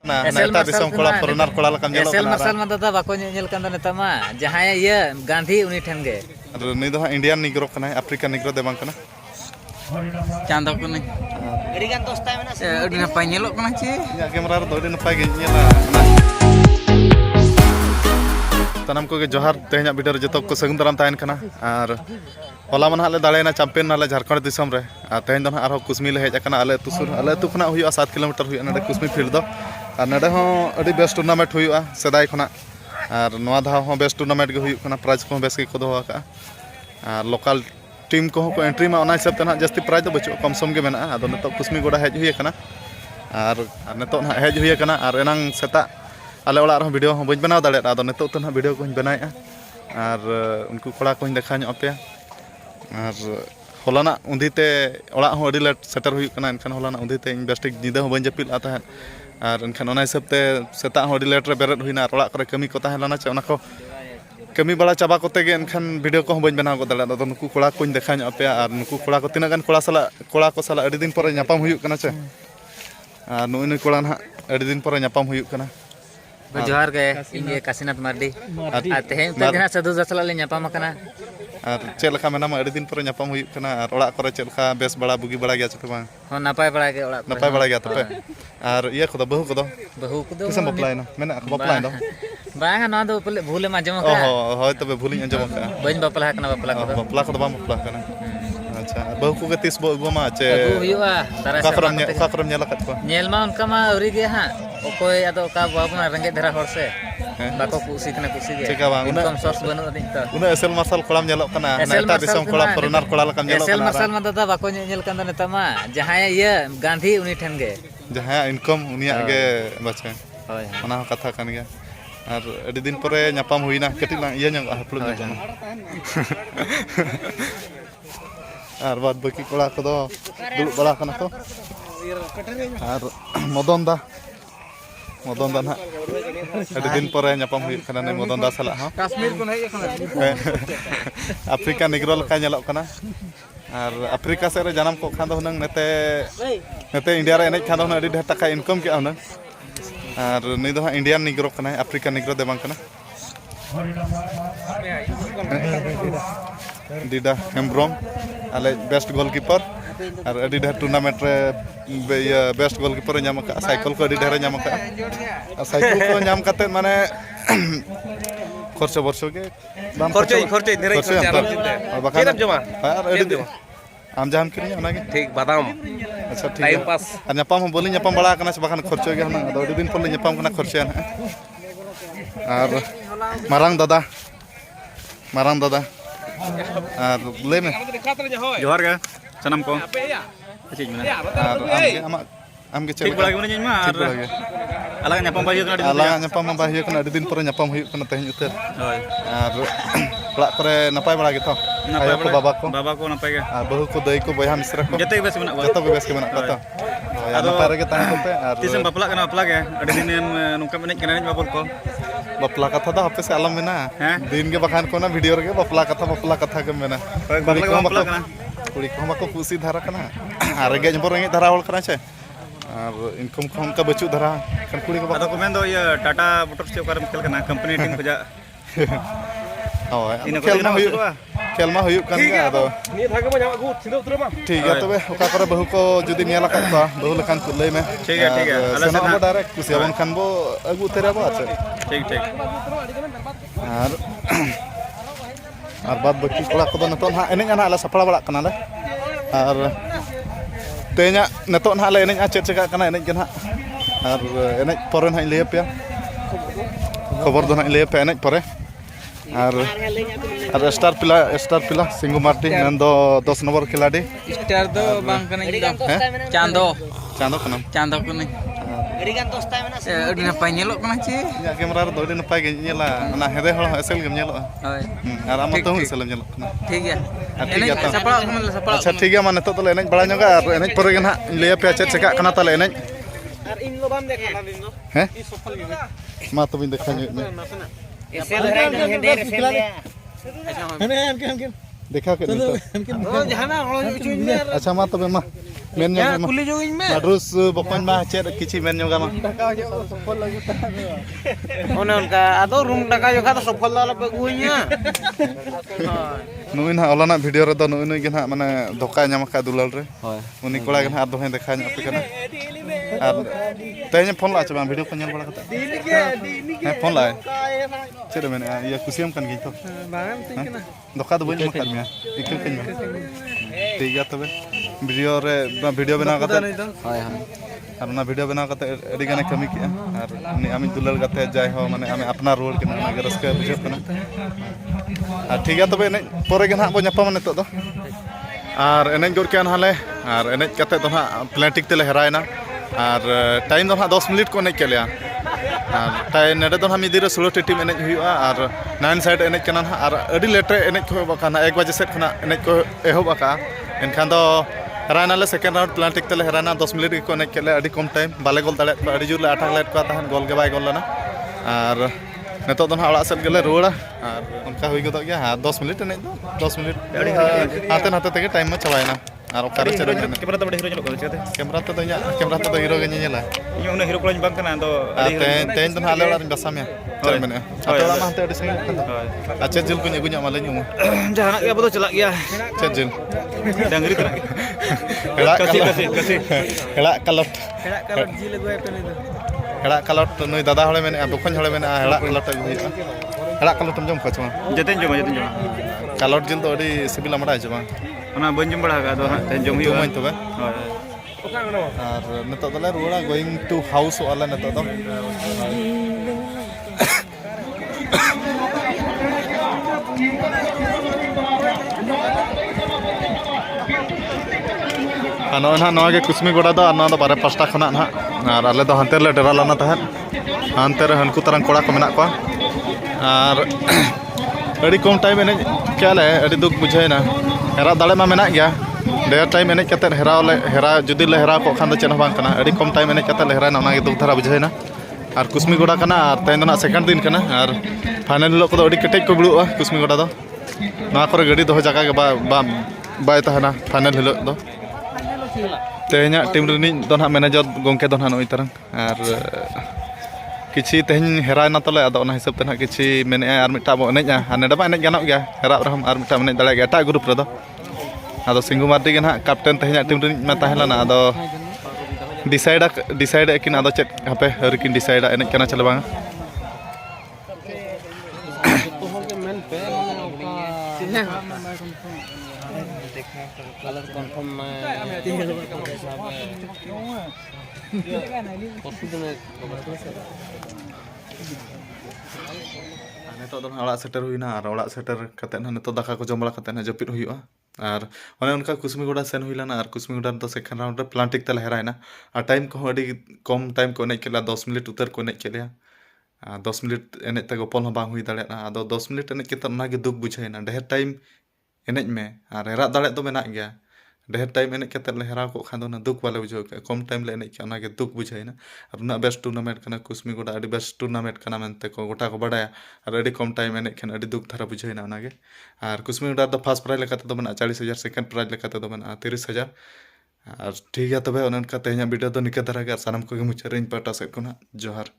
नेता दिसम कोड़ा फॉरेनर कोड़ा लकम जेलो SL martial मा दादा बाको नेल कान नेता मा जहां ये गांधी उनी ठन गे नी दो इंडियन निग्रो कना अफ्रीकन निग्रो दे बांग कना चांदो को नहीं अड़ीगान दोस्ता मेना से अड़ी नपाय नेलो कना ची या कैमरा रे दो नपाय गे नेला तनम को जोहार तेहना वीडियो रे जतो को सगुन दाराम तायन कना और होला मन हाले दाड़ेना चैंपियन नाले झारखंड दिसम रे तेहन दो आरो कुसमी ले हेज अकना आले अतु खना हुआ 7 किलोमीटर हुआ नडे कुसमी फील्ड दो और नडे हो अड़ी बेस्ट टूर्नामेंट हुआ सदाय खना और नवा धाव हो बेस्ट टूर्नामेंट गे हुआ प्राइज को बेस के को दो का और लोकल टीम को एंट्री में ओना हिसाब तना जस्ती प्राइज दो बचो कम सम गे मेना आदो नतो कुसमी गोड़ा हेज हुई कना और नतो ना हेज हुई कना और एनांग सेता आले ओड़ा रे वीडियो बन बनाव दाड़े आदो नतो तो ना वीडियो को बनाया और उनको कोड़ा को देखा ᱧᱚᱜ पे और हलाना उंधीते ओड़ा हो अड़ी लेट सेटर हुई कना एनखान हलाना उंधीते इन बेस्टिक निदा हो बन जपिल आता है और एनखान ओना हिसाब ते सेता हो अड़ी लेट रे बेरद हुईना ओड़ा करे कमी को ताहेलाना चे ओना को कमी बड़ा चाबा कोते गे एनखान वीडियो को बन बनाव को दाड़े आदो नुकु कोड़ा को देखा ᱧᱚᱜ पे और नुकु कोड़ा को तिना गान कोड़ा को साला अड़ी दिन पर ᱧᱟᱯᱟᱢ हुई कना चे और नुई कोड़ा ना अड़ी दिन पर ᱧᱟᱯᱟᱢ हुई कना जोहार गे इनगे काशीनाथ मार्डी आ तेहेन ते जहां साधु जसला ले ᱧᱟᱯᱟᱢ कना और चेल लखा मेना अड़ी दिन पर ᱧᱟᱯᱟᱢ हुई कना और ओड़ा करे चेल लखा बेस बड़ा बुगी बड़ा गया छपे बा हो नपाय बड़ा गे ओड़ा नपाय बड़ा गया तपे और ये खुदा बहू को किसम बपलायना मेना बपलाय दो बांगा ना दो भूले मा जमा का ओ होय तबे भूलिन अंजम का बइन बपला कना बपला को बा बपला कना अच्छा बहू को तीस बो गोमा चे अगु हुआ तारा काफरम नेला कत को नेल मा उनका मा औरी गे हां ओकोय आदो का बाबना रंगे धरा होर से बाको कुसी कना कुसी गे चेका बा इनकम सोर्स बनु अदिन त उना एसएल मार्शल कोड़ाम नेलो कना नेता दिसम कोड़ा फॉरेनर कोड़ा लकम नेलो एसएल मार्शल मा दादा बाको नेल कान नेता मा जहां ये गांधी उनी ठन गे जहां इनकम उनिया गे बचे होय ओना कथा कान गे और अड़ी दिन परे ᱧᱟᱯᱟᱢ हुईना कटिला ये ᱧ हपलु ᱧ और बाद बाकी कोड़ा को दो दुलु बड़ा कना तो और मदन दा ना अड़ी दिन परे ᱧᱟᱯᱟᱢ हुई कना ने मदन दा साला हां कश्मीर को नहीं कना अफ्रीका निग्रो लका नेलो कना और अफ्रीका से रे जानम को खान दो नंग नेते इंडिया रे एने खान दो अड़ी ढेर टका इनकम के आउना और नहीं दो इंडियन निग्रो कना अफ्रीका निग्रो दे बांग कना दीदा हेम्ब्रोम आले बेस्ट गोलकीपर और अड़ी ढेर टूर्नामेंट रे बेस्ट गोलकीपर नाम का साइकिल को अड़ी ढेर नाम का साइकिल को नाम करते माने खर्चो वर्षो के खर्चो धीरे खर्चो जमा और अड़ी आम जाम करी ओना के ठीक बादाम अच्छा ठीक टाइम पास और ᱧᱟᱯᱟᱢ बोली ᱧᱟᱯᱟम बड़ा कना से बखान खर्चो गे ना अड़ी दिन पर ᱧᱟᱯᱟम कना खर्चो ना और मारांग दादा और ले में जोहार गे सनम को आम के ठीक बड़ा गे मा और अलग ᱧᱟᱯᱟᱢ बाय कना अलग ᱧᱟᱯᱟम बाय कना अड़ी दिन पर ᱧᱟᱯᱟम हुई कना तेहन उतर होय और ओड़ा करे नपाय बड़ा गे तो आयो को बाबा को नपाय गे और बहू को दई को बयहा मिश्रा को जते बेस मेना जतो बेस के मेना तो आदो पारे के तान पे और तिसम बपला कना बपला गे अड़ी दिन नुका मेने कना बाबल को बपला कथा दा हपे से आलम मेना दिन के बखान को ना वीडियो रे बपला कथा के मेना बपला कना कुड़ी को मको कुसी धारा कना और रेगे जबर रेगे धारा होल कना छे और इनकम को हमका बचु धारा कन कुड़ी को आदो को मेन दो ये टाटा मोटर्स के ओकर खेल कना कंपनी टीम को जा खेल मा हुई कन गे आदो नि भागे मा जाम अगु छिदो उतरे मा ठीक है तबे ओका करे बहू को जुदी नेला का बहू लखान को लई में ठीक है अले से ना डायरेक्ट कुसी अपन खान बो अगु उतरे बा ठीक और बाद बाकी कोड़ा को नतो ना एने ना आला सपड़ा बड़ा कना ले और तेना नतो ना ले एने चेक चेक कना एने के ना और एने परे ना ले पे खबर दो ना ले पे एने परे और स्टार पिला सिंगू मार्टी नन दो 10 नंबर खिलाड़ी स्टार दो बांग कना चांदो को नहीं अड़ीगान दोस्ता मेना से अड़ी नपाय नेलो कना ची या कैमरा रे दोडी नपाय गे नेला ना हेदे हळ एसएल गेम नेलो होय और आम तो एसएल नेलो कना ठीक है सपड़ा अच्छा ठीक है माने तो एने बड़ा ᱧᱚᱜᱟ और एने परे गे ना ले पे चेक चेक कना ताले एने और इन लो बाम देखा ना दिन हैं ई सफल गे मा तो बिन देखा ᱧᱚᱜ में एसएल रे हेंदे हेने देखा के अच्छा मा तबे मा मेन ᱧᱚᱜ कुली जोगिन में माड्रुस बकन मा चेर किछि मेन ᱧᱚᱜᱟ मा ओने उनका आदो रूम टाका जोखा तो सफल दाला पे गुइया नुई ना ओलाना वीडियो रे दो नुई के ना माने धोका ᱧᱟᱢ का दुलाल रे होय उनी कोड़ा के ना दो हे देखा ᱧᱚᱜ पे कना आर तेज फोन ला चबा वीडियो को ᱧᱮᱞ बड़ा कते हे फोन ला चेर मेने ये कुसियम कन गी तो बांगम तिकना धोका दो बइन मका मिया इकल कन में ठीक गया तबे वीडियो बना कते होय होय और ना वीडियो बना कते एडी गाने कमी किया और उनी आमी दुलाल कते जाय हो माने आमी अपना रोड के ना गे रस्का बुझे कना ठीक गया तबे एने परे के ना बो ᱧᱟᱯᱟᱢ नितो दो और एने गोर के हाले और एने कते तो ना प्लास्टिक तेले हेरायना और टाइम दो ना 10 मिनट को एने केलिया और टाइम नेडे दो ना मिदिरे 16 टीम एने हुआ और 9 साइड एने कना और अडी लेटे एने को बकाना 1 बजे सेट खना एने को एहो बका एनखान दो हेरायना ले सेकेंड राउंड प्लास्टिक तेले हेरायना 10 मिनट को एने केले अडी कम टाइम बाले गोल दाड़े अडी जुर ले अटक लेट को तहन गोल के बाय गोल लना और नितो दो ना ओड़ा सेट गेले रुवाड़ा और उनका हुई गदो गया 10 मिनट एने 10 मिनट हाते नाते तके टाइम में चबायना और ओकारे चेरो कैमरा तो बड़े हीरो चलो चेते कैमरा तो हीरो गे ᱧᱮᱧᱮᱞᱟ ᱤᱧ ᱚᱱᱟ ᱦᱤᱨᱳ ᱠᱚᱞᱟᱧ ᱵᱟᱝ ᱠᱟᱱᱟ ᱟᱫᱚ तेज तो आले ओड़ा बसा में चल मेने आते ओड़ा मानते अडी संगे अच्छा जिल को अगुኛ माले ᱧᱩᱢ ᱡᱟᱦᱟᱱᱟᱜ ᱜᱮ ᱟᱵᱚ ᱫᱚ ᱪᱟᱞᱟᱜ ᱜᱮᱭᱟ चल जिल ᱰᱟᱝᱨᱤ ᱛᱟᱱᱟᱜ ᱜᱮ हेड़ा ᱠᱟᱥᱤ हेड़ा कलट हेड़ा कलट जी लगवाय पे नहीं हेड़ा कलट नुई दादा हळे मेने बखन हळे मेने हेड़ा कलट अगु हुआ हेड़ा कलट तुम जम खचमा जतेन जमा कलट जिल तो अडी सिबिला मडा जमा ᱚᱱᱟ ᱵᱟᱹᱧ ᱡᱚᱢ ᱵᱟᱲᱟ ᱟᱠᱟᱫ ᱟᱫᱚ ᱦᱟᱸᱜ ᱛᱮᱦᱮᱧ ᱡᱚᱢ ᱦᱩᱭᱩᱜᱼᱟ तबे ᱦᱳᱭ और नितो दले रुवाड़ा गोइंग टू हाउस वाला नितो दो नोगे कुसमी गोड़ा दो और बारे पास्टा खना ना और आले दो हानते ले डेरा लाना तहन हानते रे हनकु तरंग कोड़ा को मेना को और अड़ी कम टाइम एने केले अड़ी दुख बुझाइना हेरा दाड़े मा मेना गया डेर टाइम एने कते हेरा जुदी ले हेरा को खान दो चेन बांग कना अड़ी कम टाइम एने कते ले हेरा ना ना दुख धरा बुझाइना और कुसमी गोड़ा कना और तेन ना सेकंड दिन कना और फाइनल लो को अड़ी केटेज को बिलुआ कुसमी गोड़ा दो ना करे गाड़ी दो जगह के बाय तहना फाइनल हिलो दो तेहना टीम रिनी दो ना मैनेजर गोंके दो ना नई तरंग और किछि तेहन हेरायना तले आदो ना हिसाब तेना किछि मेने आर मिटा बो एनेजा नेडा बा एनेज गानोग गया हेरा रहम आर मिटा एनेज दाड़ा गया एटा ग्रुप रे दो आदो सिंगु मार्डी के ना कैप्टन तेहना टीम रिनी मा ताहेलाना आदो डिसाइड एकिन आदो चेक हापे हरकिन डिसाइड एनेज केना चले बांगा कलर कंफर्म में नितो दो ओड़ा सेटर हुईना और ओड़ा सेटर कते ना नितो दाका को जम बड़ा कते ना जपित हुईआ और ओने उनका कुसमी गोड़ा सेन हुईलाना और कुसमी गोड़ा तो सेकंड राउंड रे प्लांटिक तले हेरायना और टाइम को अडी कम टाइम को एनेज केला 10 मिनट उतर को एनेज केलिया 10 मिनट एनेज ते गोपल हो बांग हुई दाड़ेना आदो 10 मिनट एनेज केते ना गे दुख बुझाइना ढेर टाइम एनेज में और हेरा दाड़े तो मेना गया ढेर टाइम एनेज केते ले हेरा को खान दो ना दुख वाले बुझो के कम टाइम ले एनेज के ना गे दुख बुझाइना और ना बेस्ट टूर्नामेंट कना कुसमी गोड़ा अडी बेस्ट टूर्नामेंट कना मेनते को गोटा को बडाया और अडी कम टाइम एनेज खान अडी दुख धारा बुझाइना ना गे और कुसमी गोड़ा दो फर्स्ट प्राइज लेकाते दो मेना 40,000 सेकंड प्राइज लेकाते दो मेना 30,000 और ठीक है तबे उनका तेहना वीडियो दो निके धरा के सानम को मुचारे इन पाटा से को ना जोहार।